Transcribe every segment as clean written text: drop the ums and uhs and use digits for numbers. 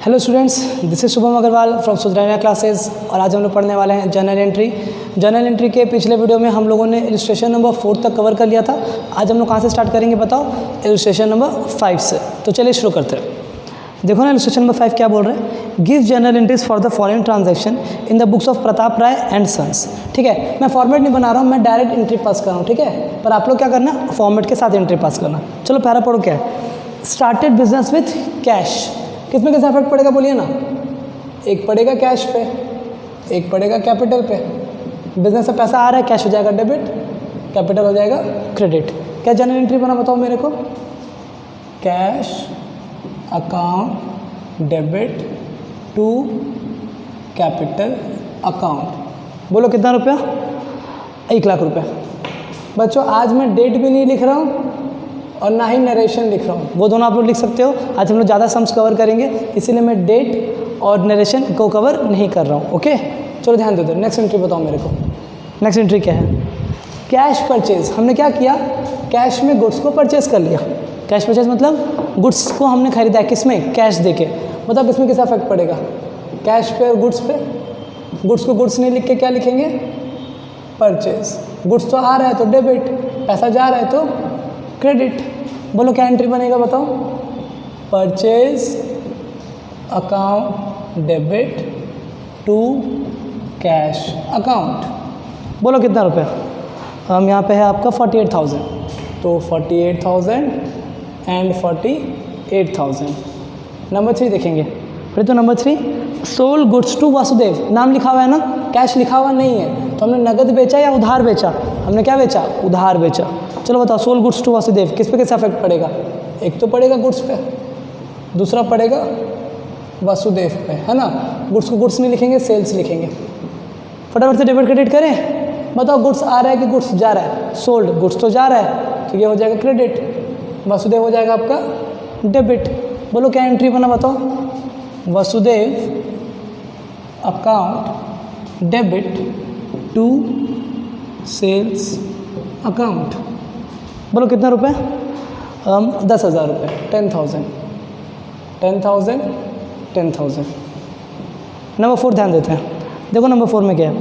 Hello students, this is Shubham Agrawal from Sudhraniya classes. और आज हम लोग पढ़ने वाले हैं जर्नल एंट्री। जर्नल एंट्री के पिछले वीडियो में हम लोगों ने इलस्ट्रेशन नंबर 4 तक कवर कर लिया था। आज हम लोग कहाँ से स्टार्ट करेंगे बताओ? इलस्ट्रेशन नंबर 5 से। तो चलिए शुरू करते हैं। देखो ना, इलस्ट्रेशन नंबर 5 क्या बोल रहे हैं? Give journal entries for the following transaction in the books of Pratap Rai and sons. ठीक है, मैं फॉर्मेट नहीं बना रहा हूँ, मैं डायरेक्ट एंट्री पास कर रहा हूँ। ठीक है, पर आप लोग क्या करना, फॉर्मेट के साथ एंट्री पास करना। चलो पहला पढ़ो क्या है। Started business with cash. किसमें कैसा इफेक्ट पड़ेगा बोलिए ना? एक पड़ेगा कैश पे, एक पड़ेगा कैपिटल पे। बिजनेस से पैसा आ रहा है, कैश हो जाएगा डेबिट, कैपिटल हो जाएगा क्रेडिट। क्या जर्नल एंट्री बना बताओ मेरे को? Cash account debit to capital account. बोलो कितना रुपया? 1 लाख रुपया। बच्चों आज मैं डेट भी नहीं लिख रहा हूँ और ना ही नरेशन लिख रहा हूँ, वो दोनों आप लोग लिख सकते हो। आज हम लोग ज़्यादा सम्स कवर करेंगे, इसीलिए मैं डेट और नरेशन को कवर नहीं कर रहा हूँ। ओके, चलो ध्यान दे दो। नेक्स्ट एंट्री बताओ मेरे को। नेक्स्ट एंट्री क्या है? Cash purchase. हमने क्या किया? कैश में गुड्स को परचेज कर लिया। कैश परचेज मतलब गुड्स को हमने खरीदा है, किसमें? कैश देके। मतलब इसमें कैसा इफेक्ट पड़ेगा? कैश पे और गुड्स पे। गुड्स को गुड्स नहीं लिख के क्या लिखेंगे? परचेज। गुड्स तो आ रहा है तो डेबिट, पैसा जा रहा है तो क्रेडिट। बोलो क्या एंट्री बनेगा बताओ? Purchase account debit to cash account. बोलो कितना रुपया? हम यहाँ पे है आपका 48,000, तो 48,000 एंड 48,000। नंबर 3 देखेंगे फिर। तो number 3, sold goods to Vasudev. नाम लिखा हुआ है ना, कैश लिखा हुआ नहीं है, तो हमने नगद बेचा या उधार बेचा? हमने क्या बेचा? उधार बेचा। चलो बताओ, सोल्ड गुड्स टू वासुदेव किस पे कैसा इफेक्ट पड़ेगा? एक तो पड़ेगा गुड्स पे, दूसरा पड़ेगा वासुदेव पे, है ना। गुड्स को गुड्स नहीं लिखेंगे, सेल्स लिखेंगे। फटाफट से डेबिट क्रेडिट करें। बताओ गुड्स आ रहा है कि गुड्स जा रहा है? सोल्ड गुड्स तो जा रहा है, तो ये हो जाएगा क्रेडिट, वासुदेव हो जाएगा आपका डेबिट। बोलो क्या एंट्री बना बताओ? Vasudev account debit to sales account. बोलो कितना रुपए? 10,000 रुपये। 10,000 10,000 10,000। नंबर 4 ध्यान देते हैं। देखो नंबर 4 में क्या है?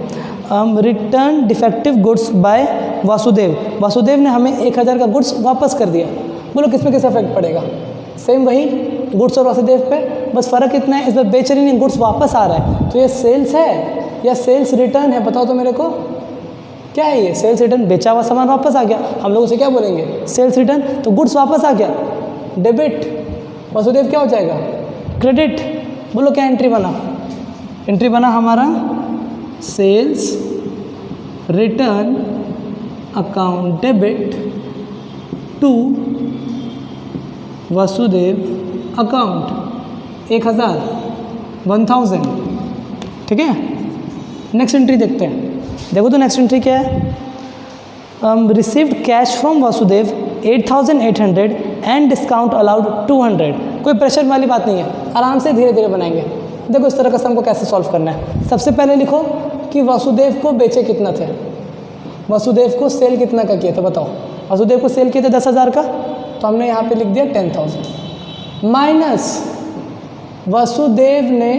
Return defective goods by Vasudev. Vasudev ने हमें 1,000 का गुड्स वापस कर दिया। बोलो किस पे कैसा इफेक्ट पड़ेगा? सेम वही गुड्स और वासुदेव पे, बस फ़र्क इतना है, इस बार बेच रही नहीं, गुड्स वापस आ रहा है। तो ये सेल्स है या सेल्स रिटर्न है? बताओ तो मेरे को, क्या है ये? Sales return. बेचा हुआ सामान वापस आ गया, हम लोग उसे क्या बोलेंगे? Sales return. तो गुड्स वापस आ गया, डेबिट। वासुदेव क्या हो जाएगा? क्रेडिट। बोलो क्या एंट्री बना? एंट्री बना हमारा sales return account debit to Vasudev account 1,000 1,000। ठीक है, नेक्स्ट एंट्री देखते हैं। देखो तो नेक्स्ट एंट्री क्या है? Received cash from Vasudev 8,800 and discount allowed 200। कोई प्रेशर वाली बात नहीं है, आराम से धीरे धीरे बनाएंगे। देखो इस तरह का सम को कैसे सॉल्व करना है। सबसे पहले लिखो कि वासुदेव को बेचे कितना थे, वासुदेव को सेल कितना का किया था बताओ। वासुदेव को सेल किए थे 10,000 का, तो हमने यहाँ पे लिख दिया 10,000 माइनस वासुदेव ने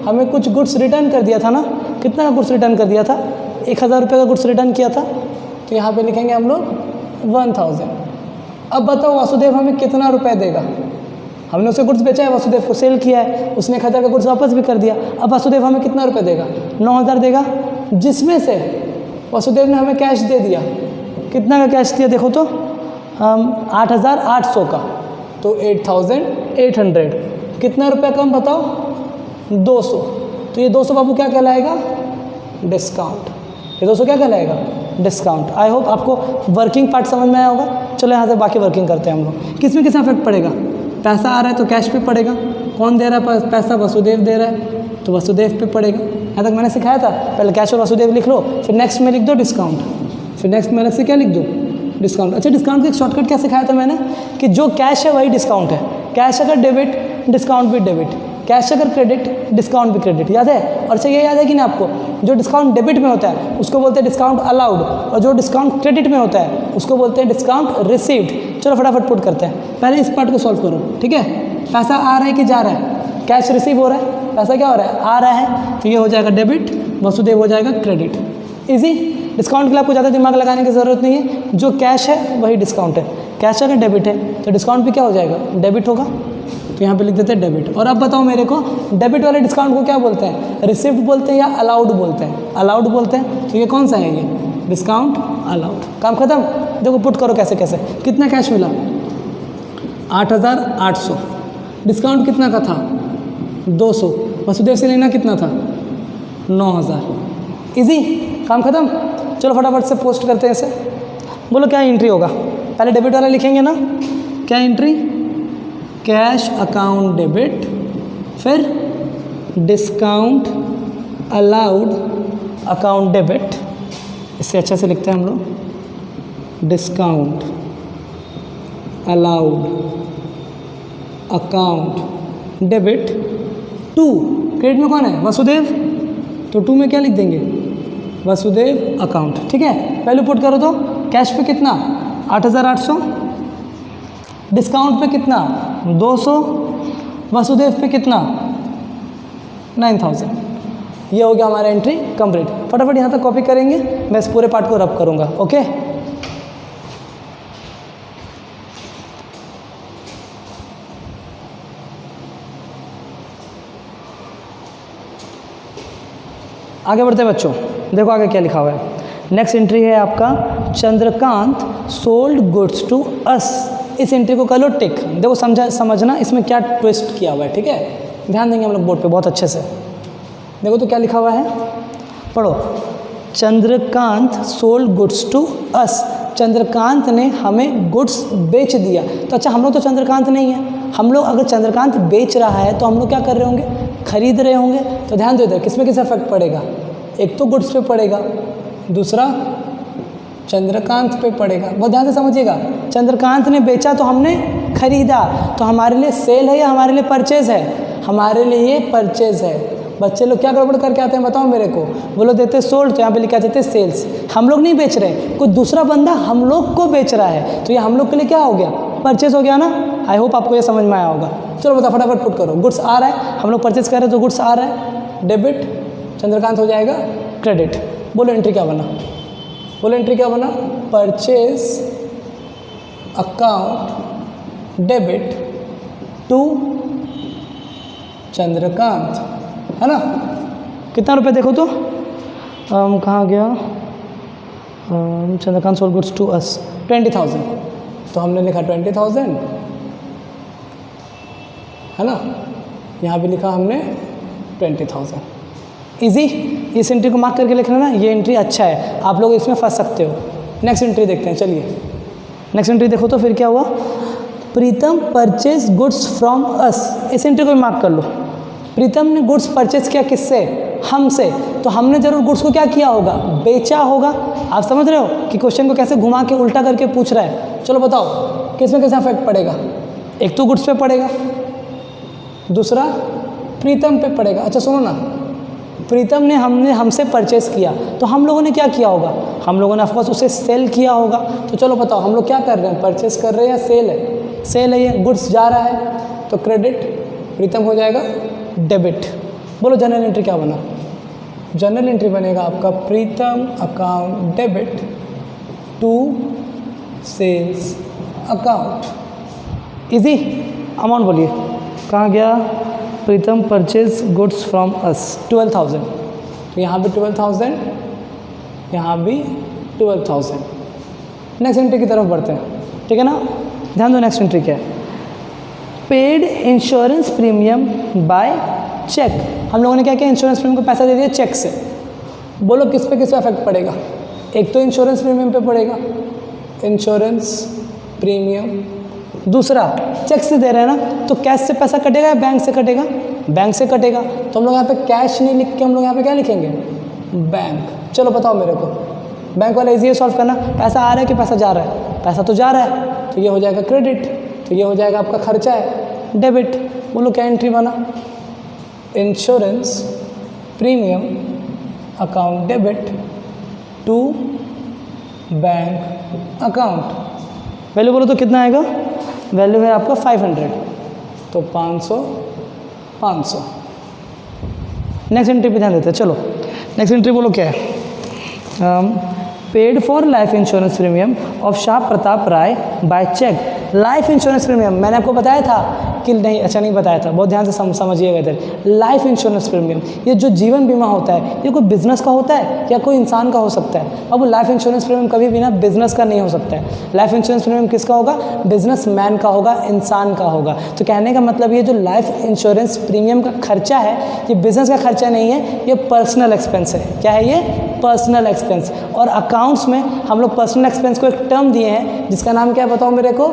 हमें कुछ गुड्स रिटर्न कर दिया था ना। कितना का गुड्स रिटर्न कर दिया था? 1,000 रुपये का गुड्स रिटर्न किया था, तो यहाँ पे लिखेंगे हम लोग 1,000। अब बताओ वासुदेव हमें कितना रुपए देगा? हमने उसे गुड्स बेचा है, वासुदेव को सेल किया है, उसने 1,000 का गुड्स वापस भी कर दिया। अब वासुदेव हमें कितना रुपए देगा? 9,000 देगा, जिसमें से वासुदेव ने हमें कैश दे दिया। कितना का कैश दिया देखो तो? 8,800 का, तो 8,800। कितना रुपया कम बताओ? 200। तो ये 200 बाबू क्या कहलाएगा? डिस्काउंट। ये 200 क्या कहलाएगा? डिस्काउंट। आई होप आपको वर्किंग पार्ट समझ में आया होगा। चलो यहाँ से बाकी वर्किंग करते हैं हम लोग। किस में किस इफेक्ट पड़ेगा? पैसा आ रहा है तो कैश पे पड़ेगा। कौन दे रहा है पैसा? वासुदेव दे रहा है, तो वासुदेव पे पड़ेगा। यहाँ तक मैंने सिखाया था, पहले कैश और वासुदेव लिख लो, फिर नेक्स्ट में लिख दो डिस्काउंट, फिर नेक्स्ट में अलग से क्या लिख दो? डिस्काउंट। अच्छा, डिस्काउंट का एक शॉर्टकट क्या सिखाया था मैंने? कि जो कैश है वही डिस्काउंट है। कैश अगर डेबिट, डिस्काउंट भी डेबिट। कैश अगर क्रेडिट, डिस्काउंट भी क्रेडिट। याद है? और अच्छा ये याद है कि ना आपको, जो डिस्काउंट डेबिट में होता है उसको बोलते हैं डिस्काउंट अलाउड, और जो डिस्काउंट क्रेडिट में होता है उसको बोलते हैं डिस्काउंट रिसीव्ड। चलो फटाफट पुट करते हैं। पहले इस पार्ट को सॉल्व करो, ठीक है। पैसा आ रहा है कि जा रहा है? कैश रिसीव हो रहा है, पैसा क्या हो रहा है, आ रहा है, तो ये हो जाएगा डेबिट, वसुदेव हो जाएगा क्रेडिट। इजी। डिस्काउंट के लिए आपको ज़्यादा दिमाग लगाने की ज़रूरत नहीं है, जो कैश है वही डिस्काउंट है। कैश अगर डेबिट है तो डिस्काउंट भी क्या हो जाएगा, डेबिट होगा, तो यहाँ पे लिख देते हैं डेबिट। और अब बताओ मेरे को, डेबिट वाले डिस्काउंट को क्या बोलते हैं, रिसिप्ट बोलते हैं या अलाउड बोलते हैं, अलाउड बोलते हैं। तो ये कौन सा है, ये डिस्काउंट अलाउड। काम खत्म। देखो पुट करो कैसे कैसे, कितना कैश मिला 8,800, डिस्काउंट कितना का था 200, वसुदेव से लेना कितना था 9,000। इजी, काम खत्म। चलो फटाफट से पोस्ट करते हैं इसे। बोलो क्या एंट्री होगा, पहले डेबिट वाला लिखेंगे ना, क्या एंट्री, कैश अकाउंट डेबिट, फिर डिस्काउंट अलाउड अकाउंट डेबिट, इससे अच्छे से लिखते हैं हम लोग, discount allowed account debit to, credit में कौन है वसुदेव, तो टू में क्या लिख देंगे, वसुदेव अकाउंट। ठीक है, पहले पुट करो तो कैश पे कितना 8,800, डिस्काउंट पे कितना 200, वसुदेव पे कितना 9,000। ये हो गया हमारा एंट्री कंप्लीट। फटाफट यहाँ तक कॉपी करेंगे, मैं इस पूरे पार्ट को रब करूँगा। ओके, आगे बढ़ते हैं बच्चों। देखो आगे क्या लिखा हुआ है। नेक्स्ट एंट्री है आपका, Chandrakant sold goods to us. इस एंट्री को कर लो टिक। देखो समझना इसमें क्या ट्विस्ट किया हुआ है। ठीक है, ध्यान देंगे हम लोग बोर्ड पे बहुत अच्छे से। देखो तो क्या लिखा हुआ है, पढ़ो। Chandrakant sold goods to us, Chandrakant ने हमें गुड्स बेच दिया। तो अच्छा, हम लोग तो चंद्रकांत नहीं है, हम लोग अगर चंद्रकांत बेच रहा है तो हम लोग क्या कर रहे होंगे, खरीद रहे होंगे। तो ध्यान दो इधर किस में किस इफेक्ट पड़ेगा, एक तो गुड्स पे पड़ेगा, दूसरा चंद्रकांत पे पड़ेगा। बहुत ध्यान से समझिएगा, चंद्रकांत ने बेचा तो हमने खरीदा, तो हमारे लिए सेल है या हमारे लिए परचेज है, हमारे लिए परचेज है। बच्चे लोग क्या गड़बड़ करके आते हैं बताओ मेरे को, वो लोग देते सोल्ड, तो यहाँ पे लिखा देते सेल्स। हम लोग नहीं बेच रहे, कोई दूसरा बंदा हम लोग को बेच रहा है, तो ये हम लोग के लिए क्या हो गया, परचेज हो गया ना। आई होप आपको ये समझ में आया होगा। चलो बता फटाफट पुट करो। गुड्स आ रहा है, हम लोग परचेज कर रहे हैं तो गुड्स आ रहा है, डेबिट, चंद्रकांत हो जाएगा क्रेडिट। बोलो एंट्री क्या बना, बोलो एंट्री क्या बना, purchase account debit to Chandrakant, है ना। कितना रुपए देखो तो, कहाँ गया, Chandrakant sold goods to us 20,000, तो हमने लिखा 20,000, है ना। यहाँ भी लिखा हमने 20,000। इजी, इस एंट्री को मार्क करके लिखना ना, ये एंट्री अच्छा है, आप लोग इसमें फंस सकते हो। नेक्स्ट एंट्री देखते हैं, चलिए नेक्स्ट एंट्री देखो तो फिर क्या हुआ, प्रीतम परचेज गुड्स फ्रॉम अस। इस एंट्री को भी मार्क कर लो। प्रीतम ने गुड्स परचेज किया किससे, हमसे, तो हमने जरूर गुड्स को क्या किया होगा, बेचा होगा। आप समझ रहे हो कि क्वेश्चन को कैसे घुमा के उल्टा करके पूछ रहा है। चलो बताओ किस में कैसा इफेक्ट पड़ेगा, एक तो गुड्स पे पड़ेगा, दूसरा प्रीतम पे पड़ेगा। अच्छा सुनो ना, प्रीतम ने हमसे परचेस किया, तो हम लोगों ने क्या किया होगा, हम लोगों ने ऑफकोर्स उसे सेल किया होगा। तो चलो बताओ हम लोग क्या कर रहे हैं, परचेस कर रहे हैं या सेल है, सेल है, ये गुड्स जा रहा है तो क्रेडिट, प्रीतम हो जाएगा डेबिट। बोलो जनरल एंट्री क्या बना, जनरल एंट्री बनेगा आपका Pritam account debit to sales account. Easy, amount बोलिए कहाँ गया, Pritam purchase goods from us 12,000, तो यहाँ भी 12,000, यहाँ भी 12,000। नेक्स्ट एंट्री की तरफ बढ़ते हैं, ठीक है ना। ध्यान दो नेक्स्ट एंट्री क्या है, paid insurance premium by cheque. हम लोगों ने क्या किया, इंश्योरेंस प्रीमियम को पैसा दे दिया चेक से। बोलो किस पे इफेक्ट पड़ेगा, एक तो इंश्योरेंस प्रीमियम पे पड़ेगा, इंश्योरेंस प्रीमियम, दूसरा चेक से दे रहे हैं ना, तो कैश से पैसा कटेगा या बैंक से कटेगा, बैंक से कटेगा। तो हम लोग यहाँ पे कैश नहीं लिख के हम लोग यहाँ पे क्या लिखेंगे, बैंक। चलो बताओ मेरे को, बैंक वाला इजी है सॉल्व करना, पैसा आ रहा है कि पैसा जा रहा है, पैसा तो जा रहा है, तो ये हो जाएगा क्रेडिट, तो ये हो जाएगा आपका खर्चा है डेबिट। बोलो क्या एंट्री बना, insurance premium account debit to bank account. Value बोलो तो कितना आएगा, वैल्यू है आपका 500, तो 500 500। नेक्स्ट एंट्री पे ध्यान देते हैं। चलो नेक्स्ट एंट्री बोलो क्या है। Paid for life insurance premium of Shah Pratap Rai by cheque. Life insurance premium मैंने आपको बताया था कि नहीं, अच्छा नहीं बताया था, बहुत ध्यान से समझिएगा इधर। लाइफ इंश्योरेंस प्रीमियम, ये जो जीवन बीमा होता है ये कोई बिजनेस का होता है या कोई इंसान का हो सकता है। अब लाइफ इंश्योरेंस प्रीमियम कभी भी ना बिजनेस का नहीं हो सकता है। लाइफ इंश्योरेंस प्रीमियम किसका होगा? बिजनेसमैन का होगा, इंसान का होगा। तो कहने का मतलब ये जो लाइफ इंश्योरेंस प्रीमियम का खर्चा है ये बिजनेस का खर्चा नहीं है, ये पर्सनल एक्सपेंस है। क्या है ये? Personal expense. और अकाउंट्स में हम लोग पर्सनल एक्सपेंस को एक टर्म दिए हैं जिसका नाम क्या है बताओ मेरे को?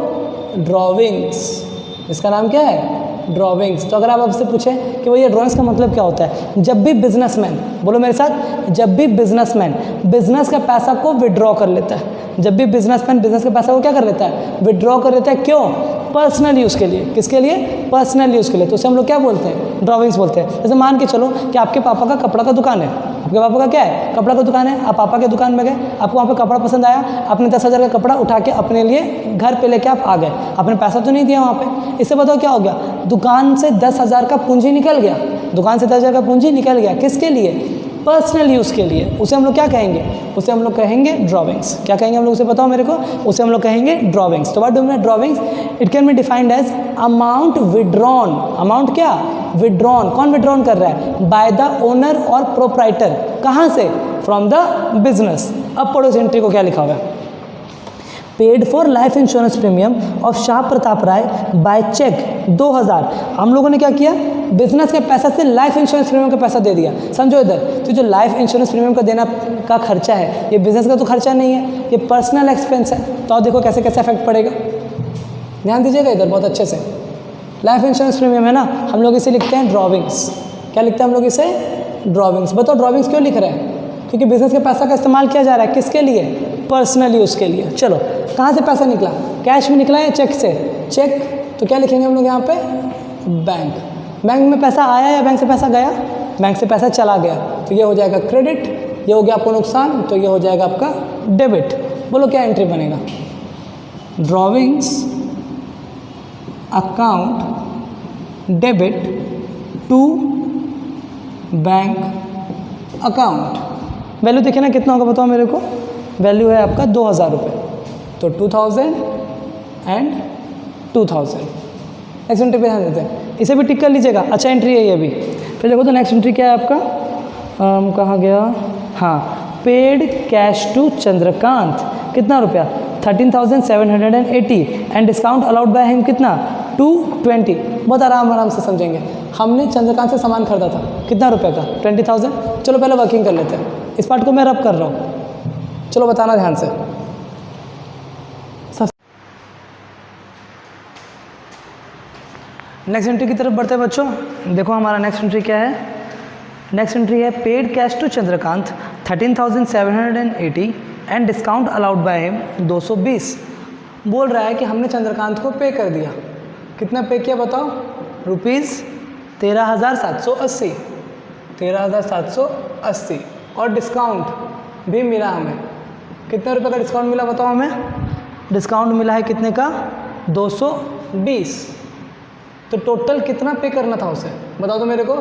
ड्रॉविंग्स। इसका नाम क्या है? ड्रॉविंग्स। तो अगर आप आपसे पूछें कि भैया ड्रॉविंग्स का मतलब क्या होता है, जब भी बिजनेसमैन, बोलो मेरे साथ, जब भी बिजनेसमैन बिजनेस का पैसा को विड्रॉ कर लेता है, जब भी बिजनेसमैन बिजनेस के पैसा को क्या कर लेता है? विड्रॉ कर लेता है। क्यों? पर्सनल यूज़ के लिए। किसके लिए? पर्सनल यूज़ के लिए। तो उसे हम लोग क्या बोलते हैं? ड्रॉविंग्स बोलते हैं। जैसे मान के चलो कि आपके पापा का कपड़ा का दुकान है। आपके पापा का क्या है? कपड़ा का दुकान है। आप पापा के दुकान में गए, आपको वहाँ पे कपड़ा पसंद आया, आपने 10,000 का कपड़ा उठा के अपने लिए घर पे लेके आप आ गए। आपने पैसा तो नहीं दिया वहाँ पे। इससे बताओ क्या हो गया? दुकान से 10,000 का पूंजी निकल गया। दुकान से 10,000 का पूंजी निकल गया। किसके लिए? पर्सनल यूज़ के लिए। उसे हम लोग क्या कहेंगे? उसे हम लोग कहेंगे ड्रॉविंग्स। क्या कहेंगे हम लोग? उसे बताओ मेरे को। उसे हम लोग कहेंगे ड्रॉविंग्स। तो what do mean drawings? It can be defined as amount withdrawn. Amount क्या? विड्रॉन। कौन विड्रॉन कर रहा है? बाय द ओनर और प्रोप्राइटर। कहाँ से? From the business. अब पढ़ो इस एंट्री को क्या लिखा हुआ है। Paid for life insurance premium of Shah Pratap Rai by cheque 2000। हम लोगों ने क्या किया? बिजनेस के पैसा से लाइफ इंश्योरेंस प्रीमियम का पैसा दे दिया। समझो इधर, तो जो लाइफ इंश्योरेंस प्रीमियम का देना का खर्चा है ये बिजनेस का तो खर्चा नहीं है, ये पर्सनल एक्सपेंस है। तो आप देखो कैसे कैसे इफेक्ट पड़ेगा। ध्यान दीजिएगा इधर बहुत अच्छे से। लाइफ इंश्योरेंस प्रीमियम है ना, हम लोग इसे लिखते हैं ड्रॉविंग्स। क्या लिखते हैं हम लोग इसे? ड्रॉविंग्स। बताओ ड्रॉविंग्स क्यों लिख रहे हैं? क्योंकि बिजनेस के पैसा का इस्तेमाल किया जा रहा है। किसके लिए? पर्सनल यूज़ के लिए। चलो कहाँ से पैसा निकला? कैश में निकला या चेक से? चेक। तो क्या लिखेंगे हम लोग यहाँ पे? बैंक। बैंक में पैसा आया या बैंक से पैसा गया? बैंक से पैसा चला गया। तो ये हो जाएगा क्रेडिट, ये हो गया आपको नुकसान, तो ये हो जाएगा आपका डेबिट। बोलो क्या एंट्री बनेगा? Drawings account debit to bank account. Value देखिए ना कितना होगा बताओ मेरे को। वैल्यू है आपका 2000 रुपये। तो 2000 एंड 2000। नेक्स्ट एंट्री पे ध्यान देते हैं। इसे भी टिक कर लीजिएगा। अच्छा एंट्री है ये भी। फिर देखो तो नेक्स्ट एंट्री क्या है आपका? कहाँ गया? हाँ, पेड कैश टू चंद्रकांत। कितना रुपया? 13,780 and discount allowed by him कितना? 220। बहुत आराम से समझेंगे। हमने चंद्रकांत से सामान खरीदा था, कितना रुपए का? 20,000। चलो पहले वर्किंग कर लेते हैं। इस पार्ट को मैं रब कर रहा हूँ, चलो बताना ध्यान से। नेक्स्ट एंट्री की तरफ बढ़ते हैं बच्चों। देखो हमारा नेक्स्ट एंट्री क्या है? नेक्स्ट एंट्री है paid cash to Chandrakant 13,780 and discount allowed by him 220। बोल रहा है कि हमने चंद्रकांत को पे कर दिया। कितना पे किया बताओ? रुपीज़ 13,780। 13,780 और डिस्काउंट भी मिला हमें। कितने रुपए का डिस्काउंट मिला बताओ हमें? डिस्काउंट मिला है कितने का? 220। तो टोटल कितना पे करना था उसे बताओ तो मेरे को?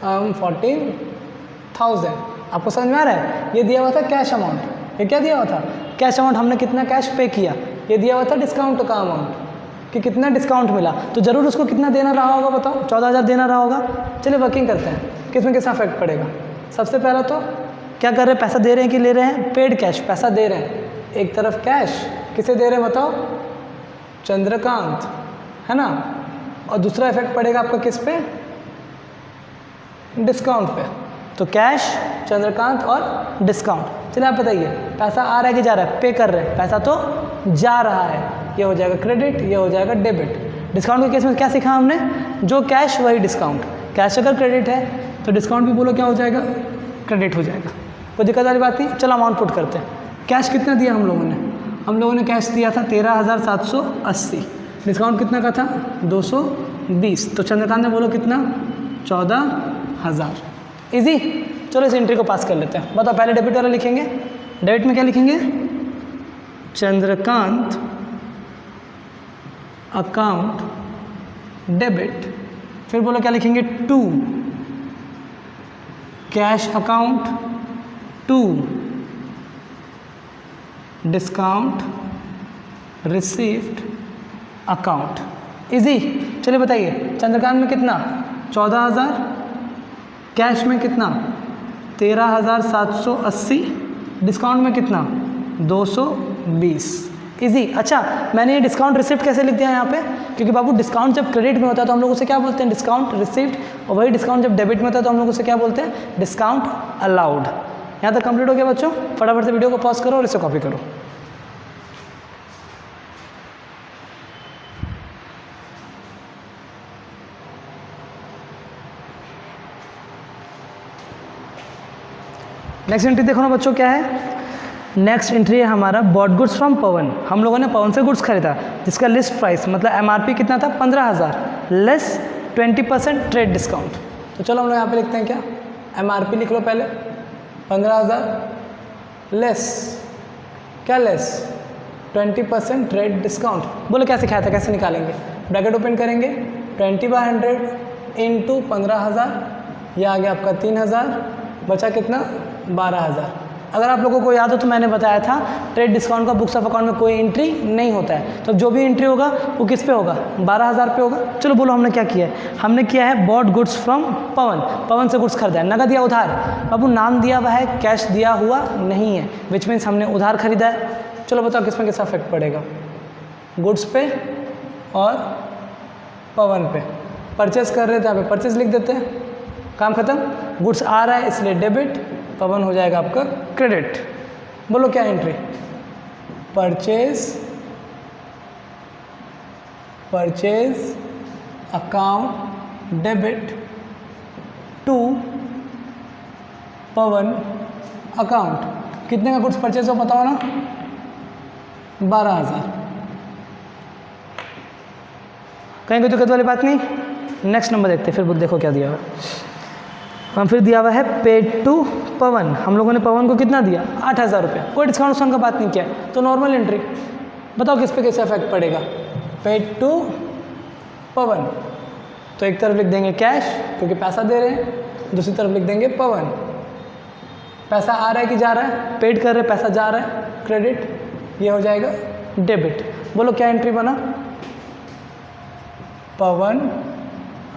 14,000। आपको समझ में आ रहा है? ये दिया हुआ था कैश अमाउंट। ये क्या दिया हुआ था? Cash amount. हमने कितना कैश पे किया। ये दिया हुआ था डिस्काउंट का अमाउंट कि कितना डिस्काउंट मिला। तो ज़रूर उसको कितना देना रहा होगा बताओ? 14,000 देना रहा होगा। चलिए वर्किंग करते हैं, किसमें कितना इफेक्ट पड़ेगा। सबसे पहला तो क्या कर रहे हैं? पैसा दे रहे हैं कि ले रहे हैं? पेड कैश, पैसा दे रहे हैं। एक तरफ कैश किसे दे रहे हैं बताओ? चंद्रकांत, है ना। और दूसरा इफेक्ट पड़ेगा आपका किस पे? डिस्काउंट पे। तो कैश, चंद्रकांत और डिस्काउंट। चलिए आप बताइए पैसा आ रहा है कि जा रहा है? पे कर रहे हैं, पैसा तो जा रहा है। ये हो जाएगा क्रेडिट, ये हो जाएगा डेबिट। डिस्काउंट के केस में क्या सीखा हमने? जो कैश वही डिस्काउंट। कैश अगर क्रेडिट है तो डिस्काउंट भी बोलो क्या हो जाएगा? क्रेडिट हो जाएगा। कोई दिक्कत वाली बात नहीं। चलो अमाउंट पुट करते हैं। कैश कितना दिया हम लोगों ने? हम लोगों ने कैश दिया था 13,780। डिस्काउंट कितना का था? 220। तो चंद्रकांत ने बोलो कितना? 14,000। इजी। चलो इस एंट्री को पास कर लेते हैं। बताओ पहले डेबिट वाला लिखेंगे। डेबिट में क्या लिखेंगे? चंद्रकांत अकाउंट डेबिट फिर बोलो क्या लिखेंगे, to cash account, to discount received account. Easy. चलिए बताइए, चंद्रकांत में कितना 14,000, कैश में कितना 13,780, डिस्काउंट में कितना 220। इजी। अच्छा, मैंने ये डिस्काउंट रिसिप्ट कैसे लिख दिया यहाँ पे, क्योंकि बाबू डिस्काउंट जब क्रेडिट में होता है तो हम लोग उसे क्या बोलते हैं, डिस्काउंट रिसिप्ट, और वही डिस्काउंट जब डेबिट में होता है तो हम लोग उसे क्या बोलते हैं, डिस्काउंट अलाउड। यहाँ तक कंप्लीट हो गया बच्चों। फटाफट से वीडियो को पॉज करो और इसे कॉपी करो। नेक्स्ट एंट्री देखो ना बच्चों, क्या है, नेक्स्ट एंट्री है हमारा बॉट गुड्स फ्रॉम पवन। हम लोगों ने पवन से गुड्स खरीदा जिसका लिस्ट प्राइस मतलब एमआरपी कितना था 15,000 लेस 20% ट्रेड डिस्काउंट। तो चलो हम लोग यहाँ पे लिखते हैं क्या, एमआरपी लिख लो पहले 15,000 लेस क्या लेस 20% ट्रेड डिस्काउंट। बोलो क्या सिखाया था, कैसे निकालेंगे, ब्रैकेट ओपन करेंगे 20/100 इंटू 15,000, यह आ गया आपका 3,000, बचा कितना 12,000। अगर आप लोगों को याद हो तो मैंने बताया था ट्रेड डिस्काउंट का बुक्स ऑफ अकाउंट में कोई एंट्री नहीं होता है, तो जो भी एंट्री होगा वो किस पे होगा 12,000 पे होगा। चलो बोलो हमने क्या किया है, हमने किया है बॉट गुड्स फ्रॉम पवन, पवन से गुड्स खरीदा है, नगद या उधार, बाबू नाम दिया हुआ है, कैश दिया हुआ नहीं है, विच मीन्स हमने उधार खरीदा है। चलो बताओ किसमें किसका इफेक्ट पड़ेगा, गुड्स पे और पवन पे। परचेस कर रहे थे यहाँ पे परचेस लिख देते हैं, काम खत्म। गुड्स आ रहा है इसलिए डेबिट, पवन हो जाएगा आपका क्रेडिट। बोलो क्या entry, purchase account debit to Pawan account. कितने का गुड्स परचेज हो बताओ ना, 12,000। कहीं कोई दिक्कत वाली बात नहीं। नेक्स्ट नंबर देखते हैं, फिर देखो क्या दिया हुआ हम, फिर दिया हुआ है पेड टू पवन। हम लोगों ने पवन को कितना दिया 8,000 रुपये, कोई डिस्काउंट का बात नहीं किया, तो नॉर्मल एंट्री। बताओ किस पे कैसे इफेक्ट पड़ेगा, पेड टू पवन, तो एक तरफ लिख देंगे कैश क्योंकि पैसा दे रहे हैं, दूसरी तरफ लिख देंगे पवन, पैसा आ रहा है कि जा रहा है, पेड कर रहे पैसा जा रहा है क्रेडिट, ये हो जाएगा डेबिट। बोलो क्या एंट्री बना, Pawan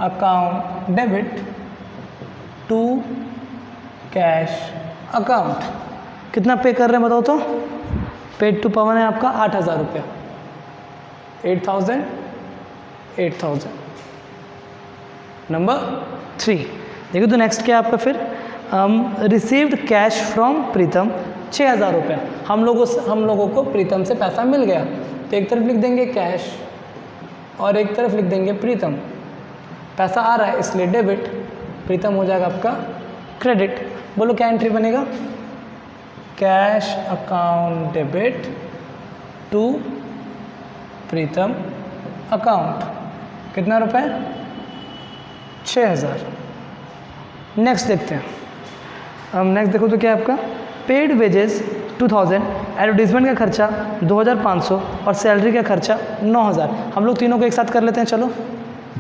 account debit to cash account. कितना पे कर रहे हैं बताओ तो, पेड टू पवन है आपका 8,000 रुपया, 8,000। नंबर 3 देखिए तो नेक्स्ट क्या है आपका, फिर रिसीव्ड कैश फ्रॉम प्रीतम 6,000 रुपये। हम लोगों को प्रीतम से पैसा मिल गया, तो एक तरफ लिख देंगे कैश और एक तरफ लिख देंगे प्रीतम। पैसा आ रहा है इसलिए डेबिट, प्रीतम हो जाएगा आपका क्रेडिट। बोलो क्या एंट्री बनेगा, cash account debit to Pritam account. कितना रुपए 6,000। नेक्स्ट देखते हैं, हम नेक्स्ट देखो तो क्या है आपका, पेड वेजेस 2,000, एडवर्टीजमेंट का खर्चा 2,500 और सैलरी का खर्चा 9,000। हम लोग तीनों को एक साथ कर लेते हैं, चलो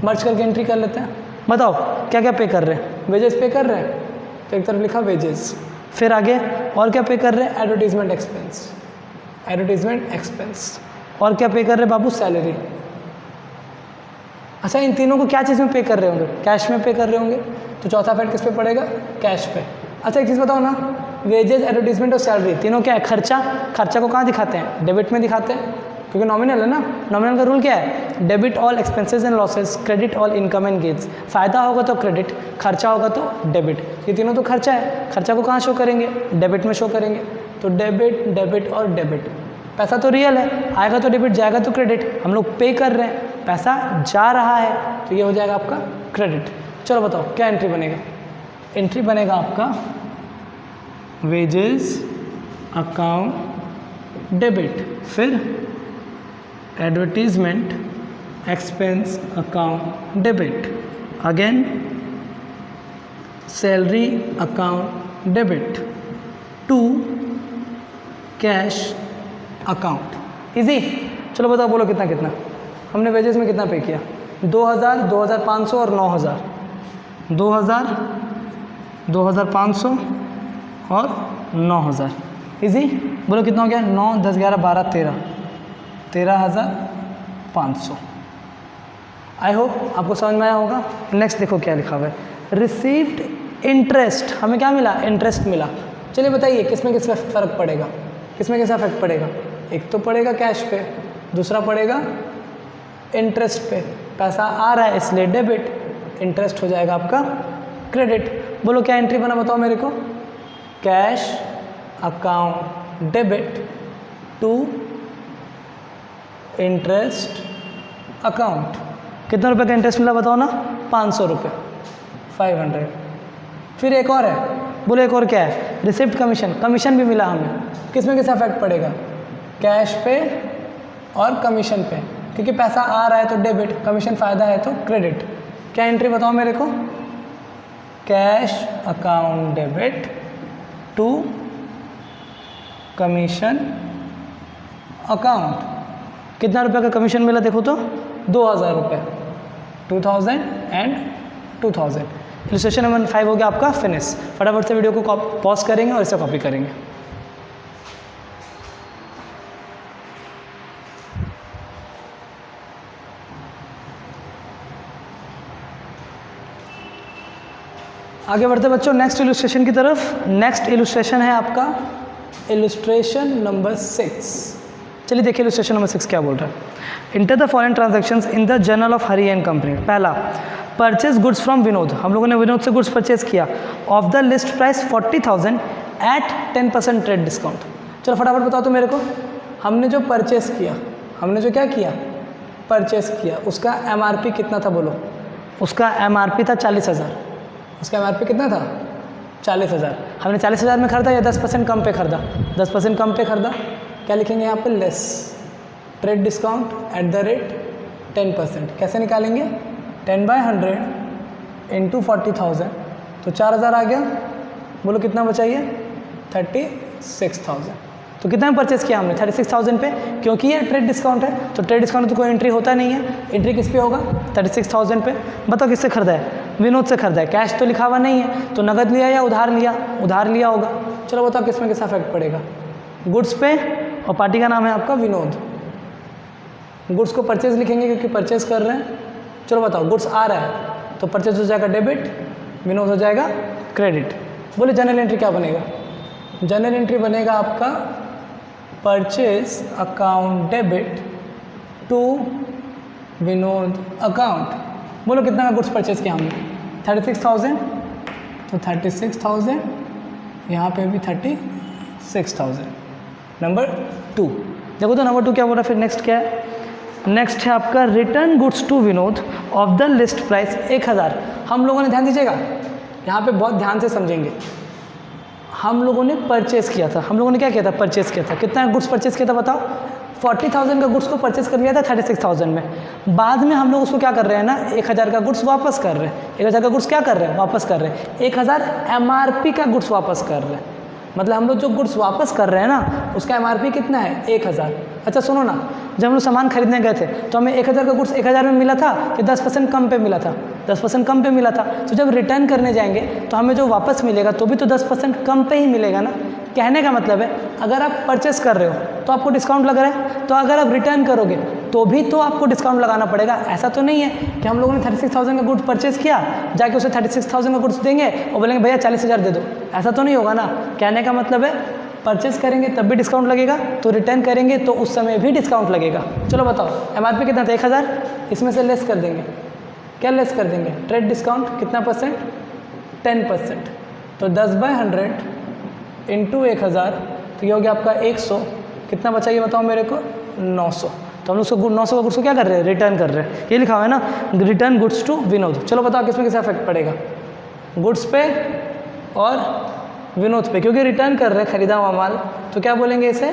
मर्ज करके एंट्री कर लेते हैं। बताओ क्या क्या पे कर रहे हैं, वेजेस पे कर रहे हैं तो एक तरफ लिखा वेजेस, फिर आगे और क्या पे कर रहे हैं, एडवर्टीजमेंट एक्सपेंस, और क्या पे कर रहे हैं बाबू, सैलरी। अच्छा इन तीनों को क्या चीज़ में पे कर रहे होंगे, कैश में पे कर रहे होंगे, तो चौथा इफेक्ट किस पे पड़ेगा, कैश पे। अच्छा एक चीज़ बताओ ना, वेजेस एडवर्टीजमेंट और सैलरी तीनों क्या है, खर्चा को कहाँ दिखाते हैं, डेबिट में दिखाते हैं क्योंकि नॉमिनल है ना। नॉमिनल का रूल क्या है, debit all expenses and losses, credit all income and gains. फायदा होगा तो क्रेडिट, खर्चा होगा तो डेबिट। ये तीनों तो खर्चा है, खर्चा को कहाँ शो करेंगे, डेबिट में शो करेंगे, तो डेबिट और डेबिट। पैसा तो रियल है, आएगा तो डेबिट जाएगा तो क्रेडिट, हम लोग पे कर रहे हैं, पैसा जा रहा है तो ये हो जाएगा आपका क्रेडिट। चलो बताओ क्या एंट्री बनेगा, एंट्री बनेगा आपका वेजेस अकाउंट डेबिट, फिर advertisement expense account debit, again salary account debit to cash account. Easy. चलो बताओ, बोलो कितना कितना, हमने वेजेस में कितना पे किया 2000, 2500 और 9000, 2000, 2500 और 9000। इजी, बोलो कितना हो गया? 9, 10, 11, 12, 13, 13,500। आई होप आपको समझ में आया होगा। नेक्स्ट देखो क्या लिखा हुआ है, रिसीव्ड इंटरेस्ट। हमें क्या मिला? इंटरेस्ट मिला। चलिए बताइए किस में किस में फ़र्क पड़ेगा, किस में किसका इफेक्ट पड़ेगा? एक तो पड़ेगा कैश पे, दूसरा पड़ेगा इंटरेस्ट पे। पैसा आ रहा है इसलिए डेबिट, इंटरेस्ट हो जाएगा आपका क्रेडिट। बोलो क्या एंट्री बना बताओ मेरे को? Cash account debit to interest account. कितना रुपए का इंटरेस्ट मिला बताओ ना? 500 रुपये, 500। फिर एक और है, बोलो एक और क्या है? रिसिप्ट कमीशन, कमीशन भी मिला हमें। किस में किसका इफेक्ट पड़ेगा? कैश पे और कमीशन पे, क्योंकि पैसा आ रहा है तो डेबिट, कमीशन फ़ायदा है तो क्रेडिट। क्या एंट्री बताओ मेरे को? Cash account debit to commission account. कितना रुपये का कमीशन मिला देखो तो? 2000 रुपये, 2000 एंड 2000। इलस्ट्रेशन नंबर 5 हो गया आपका फिनिश। फटाफट से वीडियो को पॉज करेंगे और इसे कॉपी करेंगे। आगे बढ़ते बच्चों नेक्स्ट इलस्ट्रेशन की तरफ। नेक्स्ट इलस्ट्रेशन है आपका इलस्ट्रेशन नंबर 6। चलिए देखिए इलस्ट्रेशन नंबर 6 क्या बोल रहा है। Enter the following transactions in the journal of Hari and company. पहला, परचेज गुड्स फ्रॉम विनोद। हम लोगों ने विनोद से गुड्स परचेज किया of the list price 40,000 at 10% trade discount. चलो फटाफट बताओ तो मेरे को, हमने जो परचेस किया, हमने जो क्या किया? परचेस किया, उसका MRP कितना था बोलो? उसका MRP था 40,000। उसका MRP कितना था? 40,000। हमने 40,000 में खरीदा या 10% कम पे खरीदा? 10% कम पे खरीदा। क्या लिखेंगे यहाँ पे? Less trade discount at the rate 10%। कैसे निकालेंगे? 10/100 इंटू 40,000, तो 4,000 आ गया। बोलो कितना बचाइए? 36,000। तो कितना में परचेस किया हमने? 36,000 पे, क्योंकि ये ट्रेड डिस्काउंट है तो ट्रेड डिस्काउंट तो कोई एंट्री होता नहीं है। एंट्री किस पे होगा? 36,000 पे। बताओ किससे खरीदा है? विनोद से खरीदा है। कैश तो लिखा हुआ नहीं है, तो नगद लिया या उधार लिया? उधार लिया होगा। चलो बताओ किस में किसका इफेक्ट पड़ेगा? गुड्स पे, और पार्टी का नाम है आपका विनोद। गुड्स को परचेज लिखेंगे क्योंकि परचेज कर रहे हैं। चलो बताओ, गुड्स आ रहा है तो परचेज हो जाएगा डेबिट, विनोद हो जाएगा क्रेडिट। बोले जनरल एंट्री क्या बनेगा? जनरल एंट्री बनेगा आपका purchase account debit to Vinod account. बोलो कितना का गुड्स परचेज किया हमने? 36,000, तो 36,000, यहाँ पे भी 36,000। नंबर 2 देखो तो नंबर 2 क्या बोल रहा है? फिर नेक्स्ट क्या है? नेक्स्ट है आपका return goods to Vinod of the list price 1,000। हम लोगों ने, ध्यान दीजिएगा यहाँ पे, बहुत ध्यान से समझेंगे। हम लोगों ने परचेस किया था। हम लोगों ने क्या किया था? परचेस किया था। कितना गुड्स परचेस किया था बताओ? 40,000 का गुड्स को परचेस कर लिया था 36,000 में। बाद में हम लोग उसको क्या कर रहे हैं ना, 1,000 का गुड्स वापस कर रहे हैं। 1,000 का गुड्स क्या कर रहे हैं? वापस कर रहे हैं। 1,000 MRP का गुड्स वापस कर रहे हैं। मतलब हम लोग जो गुड्स वापस कर रहे हैं ना, उसका MRP कितना है? 1,000। अच्छा सुनो ना, जब हम लोग सामान खरीदने गए थे तो हमें 1,000 का गुड्स 1,000 में मिला था कि 10% कम पे मिला था? 10% कम पे मिला था। तो जब रिटर्न करने जाएंगे तो हमें जो वापस मिलेगा तो भी तो 10% कम पे ही मिलेगा ना। कहने का मतलब है, अगर आप परचेस कर रहे हो तो आपको डिस्काउंट लग रहा है, तो अगर आप रिटर्न करोगे तो भी तो आपको डिस्काउंट लगाना पड़ेगा। ऐसा तो नहीं है कि हम लोगों ने 36,000 का गुड्स परचेस किया, जाके उसे 36,000 का गुड्स देंगे और बोलेंगे भैया 40,000 दे दो। ऐसा तो नहीं होगा ना। कहने का मतलब है, परचेस करेंगे तब भी डिस्काउंट लगेगा, तो रिटर्न करेंगे तो उस समय भी डिस्काउंट लगेगा। चलो बताओ MRP कितना था? 1,000। इसमें से लेस कर देंगे। क्या लेस कर देंगे? ट्रेड डिस्काउंट कितना परसेंट? 10%। तो 10/100 इंटू 1,000, तो ये हो गया आपका 100। कितना बचा ये बताओ मेरे को? 900। तो हम लोग उसको 900 का गुड्स को क्या कर रहे हैं? रिटर्न कर रहे हैं। ये लिखा हुआ है ना, रिटर्न गुड्स टू विनोद। चलो बताओ किसमें किसका इफेक्ट पड़ेगा? गुड्स पे और विनोद पे, क्योंकि रिटर्न कर रहे हैं खरीदा हुआ माल, तो क्या बोलेंगे इसे?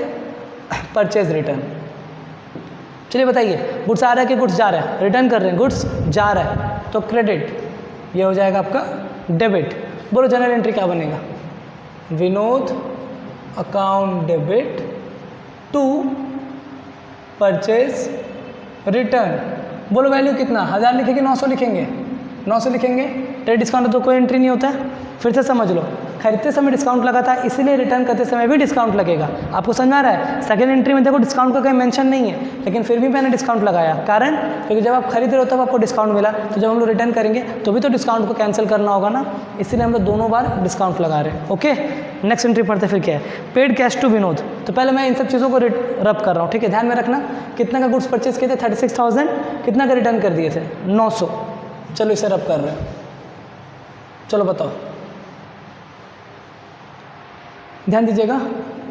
Purchase return. चलिए बताइए, गुड्स आ रहा है कि गुड्स जा रहा है? रिटर्न कर रहे हैं, गुड्स जा रहा है, तो क्रेडिट। ये हो जाएगा आपका डेबिट। बोलो जनरल एंट्री क्या बनेगा? Vinod account debit to purchase return बोलो वैल्यू कितना, 1000 लिखेंगे 900 लिखेंगे, 900 लिखेंगे। ट्रेड डिस्काउंट तो कोई एंट्री नहीं होता है। फिर से समझ लो, खरीदते समय डिस्काउंट लगा था, इसीलिए रिटर्न करते समय भी डिस्काउंट लगेगा। आपको समझ में आ रहा है? सेकंड एंट्री में देखो डिस्काउंट का कहीं मेंशन नहीं है, लेकिन फिर भी मैंने डिस्काउंट लगाया, कारण क्योंकि जब आप खरीद रहे हो तब आपको डिस्काउंट मिला, तो जब हम लोग रिटर्न करेंगे तो भी तो डिस्काउंट को कैंसिल करना होगा ना, इसीलिए हम लोग दोनों बार डिस्काउंट लगा रहे हैं। ओके, नेक्स्ट एंट्री पढ़ते फिर क्या है, पेड कैश टू विनोद। तो पहले मैं इन सब चीज़ों को रब कर रहा हूँ, ठीक है, ध्यान में रखना। कितना का गुड्स परचेज किए थे, 36,000, कितना का रिटर्न कर दिए थे, 900। चलो इसे रब कर रहे हैं, चलो बताओ, ध्यान दीजिएगा।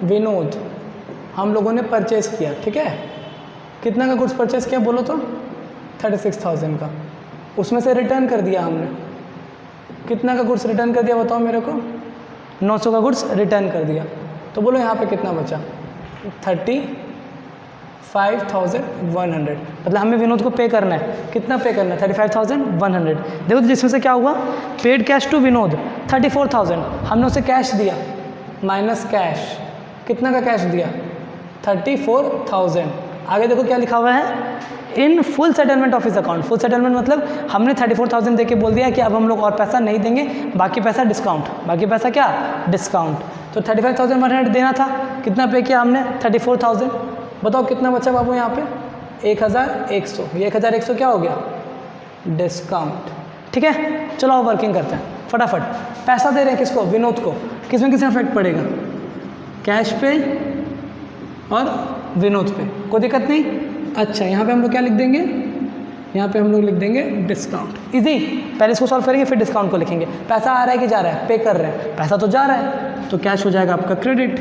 विनोद हम लोगों ने परचेज किया, ठीक है, कितना का गुड्स परचेज किया बोलो तो, 36,000 का, उसमें से रिटर्न कर दिया हमने, कितना का गुड्स रिटर्न कर दिया बताओ मेरे को, 900 का गुड्स रिटर्न कर दिया। तो बोलो यहाँ पे कितना बचा, 35,100, मतलब हमें विनोद को पे करना है, कितना पे करना है, 35,100। देखो तो जिसमें से क्या हुआ, पेड कैश टू विनोद 34,000, हमने उसे कैश दिया, माइनस कैश, कितना का कैश दिया, 34,000। आगे देखो क्या लिखा हुआ है, in full settlement of his account. Full settlement मतलब हमने 34,000 दे के बोल दिया कि अब हम लोग और पैसा नहीं देंगे, बाकी पैसा डिस्काउंट, बाकी पैसा क्या, डिस्काउंट। तो 35,100 देना था, कितना पे किया हमने, 34,000। बताओ कितना बचा बाबू यहाँ पे, 1,100। ये 1,100 क्या हो गया, डिस्काउंट, ठीक है। चलो अब वर्किंग करते हैं फटाफट। पैसा दे रहे हैं किसको, विनोद को, किसमें किसमें इफेक्ट पड़ेगा, कैश पे और विनोद पे, कोई दिक्कत नहीं। अच्छा यहाँ पे हम लोग क्या लिख देंगे, यहाँ पे हम लोग लिख देंगे डिस्काउंट। इजी, पहले इसको सॉल्व करेंगे फिर डिस्काउंट को लिखेंगे। पैसा आ रहा है कि जा रहा है, पे कर रहे हैं, पैसा तो जा रहा है, तो कैश हो जाएगा आपका क्रेडिट,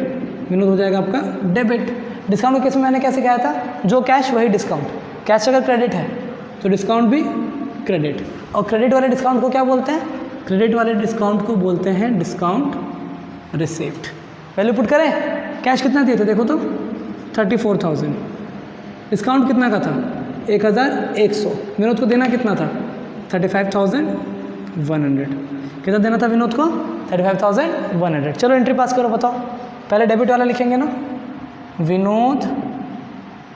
विनोद हो जाएगा आपका डेबिट। डिस्काउंट को किस में मैंने क्या सिखाया था, जो कैश वही डिस्काउंट, कैश अगर क्रेडिट है तो डिस्काउंट भी क्रेडिट। और क्रेडिट वाले डिस्काउंट को क्या बोलते हैं, क्रेडिट वाले डिस्काउंट को बोलते हैं डिस्काउंट रिसीव्ड। वैल्यू पुट करें, कैश कितना दिए थे देखो तो, 34,000, डिस्काउंट कितना का था, 1,100, विनोद को देना कितना था, 35,100। कितना देना था विनोद को, 35,100। चलो एंट्री पास करो, बताओ। पहले डेबिट वाला लिखेंगे ना, Vinod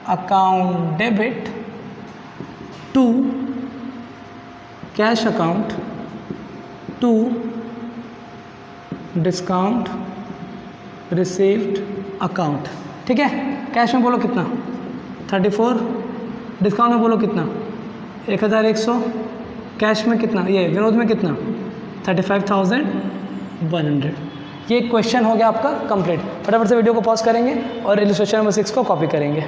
account debit to cash account to discount received account, ठीक है। कैश में बोलो कितना, 34, डिस्काउंट में बोलो कितना, 1,100, कैश में कितना, ये विनोद में कितना, 35,100। ये क्वेश्चन हो गया आपका कंप्लीट। फटाफट से वीडियो को पॉज करेंगे और इलस्ट्रेशन नंबर 6 को कॉपी करेंगे।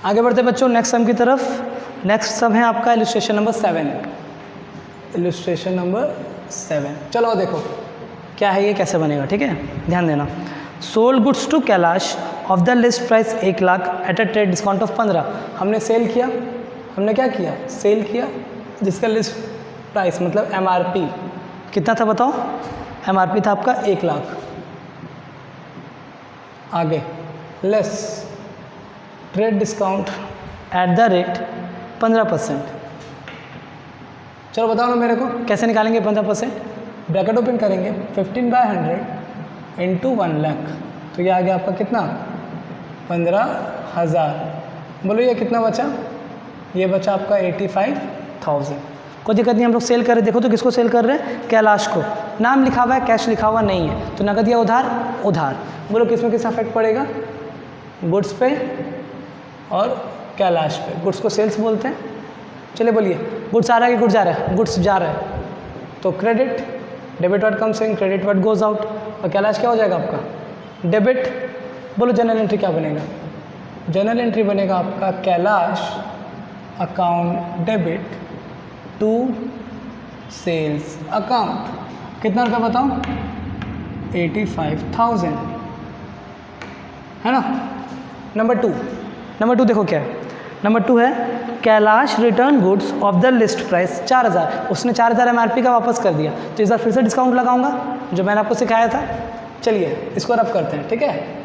आगे बढ़ते बच्चों नेक्स्ट सम की तरफ। नेक्स्ट सम है आपका इलस्ट्रेशन नंबर 7, इलस्ट्रेशन नंबर 7। चलो देखो क्या है ये, कैसे बनेगा, ठीक है, ध्यान देना। Sold goods to Kailash of the list price 1,00,000 at a trade discount of 15। हमने सेल किया, हमने क्या किया, सेल किया, जिसका लिस्ट प्राइस मतलब MRP कितना था बताओ, MRP था आपका 1,00,000। आगे less trade discount at the rate 15%। चलो बताओ ना मेरे को, कैसे निकालेंगे 15%। ब्रैकेट ओपन करेंगे, 15/100 इंटू 1,00,000, तो ये आ गया आपका कितना, 15,000। बोलो ये कितना बचा, ये बचा आपका 85,000। कोई दिक्कत नहीं, हम लोग सेल कर रहे, देखो तो किसको सेल कर रहे हैं, कैलाश को। नाम लिखा हुआ है, कैश लिखा हुआ नहीं है, तो नकद या उधार, उधार। बोलो किसमें किस इफेक्ट पड़ेगा, गुड्स पे और कैलाश पे। गुड्स को सेल्स बोलते हैं। चलिए बोलिए, गुड्स आ रहा है कि गुड्स जा रहा है, गुड्स जा रहा है, तो credit, debit word comes in, credit word goes out, और कैलाश क्या हो जाएगा आपका, डेबिट। बोलो जनरल एंट्री क्या बनेगा, जनरल एंट्री बनेगा आपका Kailash account debit to sales account. कितना रुपया बताओ, 85,000, है ना। नंबर टू देखो क्या है, नंबर 2 है Kailash return goods of the list price 4,000। उसने 4,000 MRP का वापस कर दिया, तो इस बार फिर से डिस्काउंट लगाऊंगा जो मैंने आपको सिखाया था। चलिए इसको रब करते हैं, ठीक है।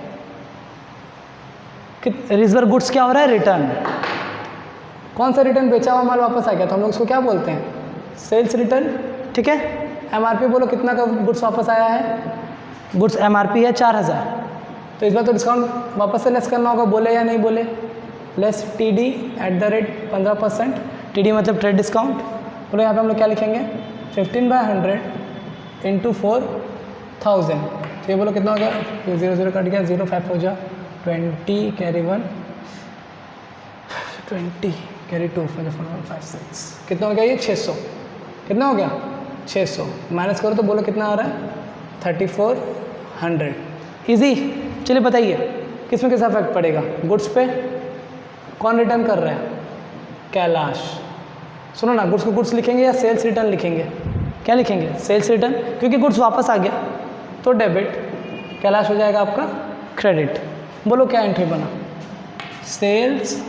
इस बार गुड्स क्या हो रहा है, रिटर्न। कौन सा रिटर्न, बेचा हुआ माल वापस आ गया, तो हम लोग इसको क्या बोलते हैं, सेल्स रिटर्न, ठीक है। MRP बोलो कितना का गुड्स वापस आया है, गुड्स MRP है 4000, तो इस बार तो डिस्काउंट वापस से लेस करना होगा, बोले या नहीं बोले, लेस TD @ 15%, TD मतलब ट्रेड डिस्काउंट। बोलो यहाँ पे हम लोग क्या लिखेंगे 15/100 × 4000, तो ये बोलो कितना हो गया, 0 0 कट गया, 0 5 हो जा 20 कैरी 1 20 कैरी 2 5 4 1 5 6, कितना हो गया ये 600, कितना हो गया 600, माइनस करो तो बोलो कितना आ रहा है 3400। इजी। चलिए बताइए किस में कैसा इफेक्ट पड़ेगा, गुड्स पे कौन रिटर्न कर रहा है, कैलाश। सुनो ना, गुड्स को गुड्स लिखेंगे या सेल्स रिटर्न लिखेंगे, क्या लिखेंगे सेल्स रिटर्न, क्योंकि गुड्स वापस आ गया तो डेबिट, कैलाश हो जाएगा आपका क्रेडिट। बोलो क्या एंट्री बना, sales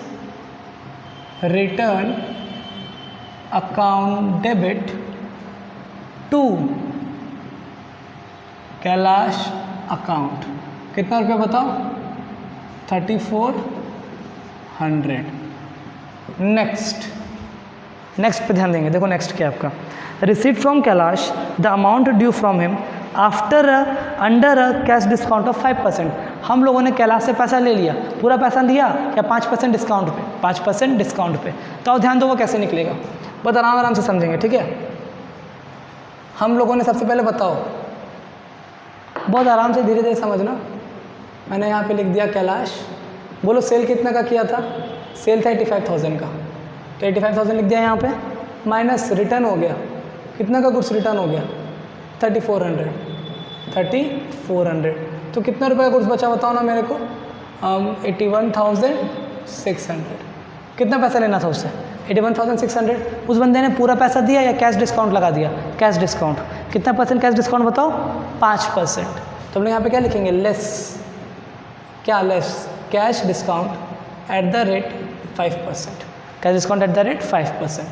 return account debit to Kailash account, कितना रुपये बताओ 3400। नेक्स्ट पे ध्यान देंगे, देखो नेक्स्ट क्या है आपका, receipt from Kailash the amount due from him after under cash discount of 5%। हम लोगों ने कैलाश से पैसा ले लिया, पूरा पैसा लिया या 5% डिस्काउंट पे, 5% डिस्काउंट पे, तो अब ध्यान दो वो कैसे निकलेगा, बहुत आराम से समझेंगे, ठीक है। हम लोगों ने सबसे पहले बताओ, बहुत आराम से धीरे धीरे समझना, मैंने यहाँ पे लिख दिया कैलाश, बोलो सेल कितना का किया था, सेल था 85,000 का, तो 85,000 लिख दिया यहाँ पे, माइनस रिटर्न हो गया, कितना का गुड्स रिटर्न हो गया 3400, तो कितना रुपये का गुड्स बचा बताओ ना मेरे को, 81,600। कितना पैसा लेना था उससे 81,600, उस बंदे ने पूरा पैसा दिया या कैश डिस्काउंट लगा दिया, कैश डिस्काउंट, कितना % कैश डिस्काउंट बताओ 5%, तो हम लोग यहाँ पे क्या लिखेंगे लेस, क्या less, cash discount @ 5%, cash discount @ 5%,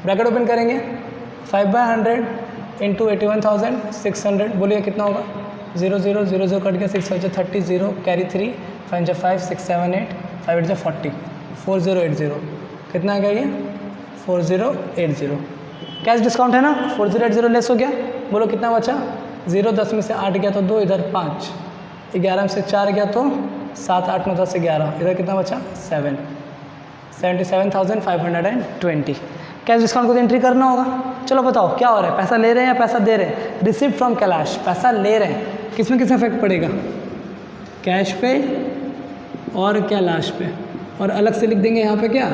bracket open करेंगे 5/100 × 81,600, बोलिए कितना होगा, 0 0 0 0 कट गया, 6 5 30 0 कैरी 3 5 5 6 7 8 5 8 40 4080, कितना आ गया ये 4080, कैश डिस्काउंट है ना, 4080 लेस हो गया, बोलो कितना बचा, 0 10 में से 8 गया तो 2, इधर 5, 11 में से 4 गया तो 7 8 9 10 11, इधर कितना बचा 7, 77,520। कैश डिस्काउंट को तो एंट्री करना होगा। चलो बताओ क्या हो रहा है, पैसा ले रहे हैं या पैसा दे रहे हैं, रिसीव्ड फ्रॉम कैलाश, पैसा ले रहे हैं, किस में इफेक्ट पड़ेगा, कैश पे और कैलाश पे, और अलग से लिख देंगे यहाँ पे क्या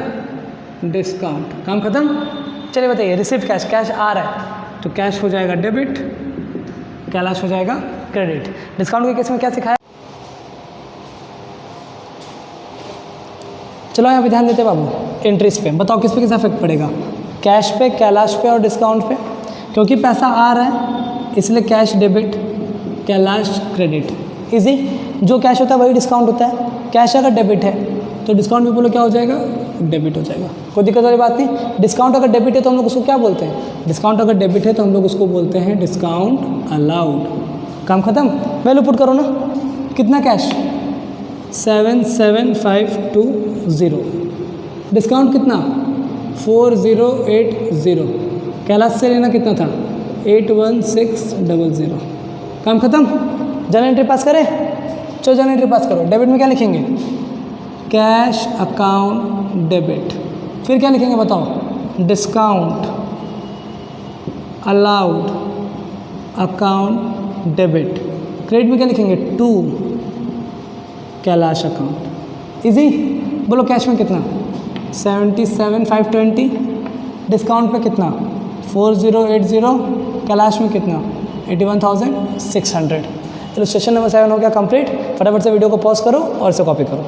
डिस्काउंट, काम खत्म। चलिए बताइए रिसीव्ड कैश, कैश आ रहा है तो कैश हो जाएगा डेबिट, कैलाश हो जाएगा क्रेडिट। डिस्काउंट के केस में क्या सिखाया, चलो यहाँ पे ध्यान देते बाबू, एंट्रीज पे बताओ किस पे कैसा इफेक्ट पड़ेगा, कैश पे, कैलाश पे और डिस्काउंट पे, क्योंकि पैसा आ रहा है इसलिए cash debit, Kailash credit. Easy, जो कैश होता है वही डिस्काउंट होता है, कैश अगर डेबिट है तो डिस्काउंट भी बोलो क्या हो जाएगा डेबिट हो जाएगा, कोई दिक्कत वाली बात नहीं। डिस्काउंट अगर डेबिट है तो हम लोग उसको क्या बोलते हैं, डिस्काउंट अगर डेबिट है तो हम लोग उसको बोलते हैं डिस्काउंट अलाउड, काम खत्म। वैल्यू पुट करो ना, कितना कैश 77520, डिस्काउंट कितना 4080, कैलाश से लेना कितना था 81600, काम खत्म। जनरल एंट्री पास करें, चलो जनरल एंट्री पास करो। डेबिट में क्या लिखेंगे, कैश अकाउंट डेबिट, फिर क्या लिखेंगे बताओ, discount allowed account debit. Credit में क्या लिखेंगे टू कैलाश अकाउंट। इजी, बोलो कैश में कितना 77,520, डिस्काउंट पे कितना 4080, कैलाश में कितना 81,600। इलस्ट्रेशन नंबर 7 हो गया कंप्लीट। फटाफट से वीडियो को पॉज करो और इसे कॉपी करो।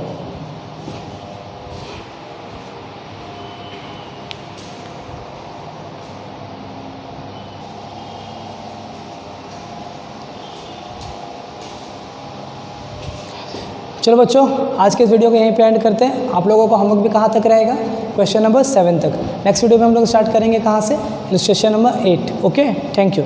चलो बच्चों, आज के इस वीडियो को यहीं पे एंड करते हैं। आप लोगों को होमवर्क भी कहाँ तक रहेगा, क्वेश्चन नंबर 7 तक। नेक्स्ट वीडियो में हम लोग स्टार्ट करेंगे कहाँ से, illustration number 8। Okay, thank you.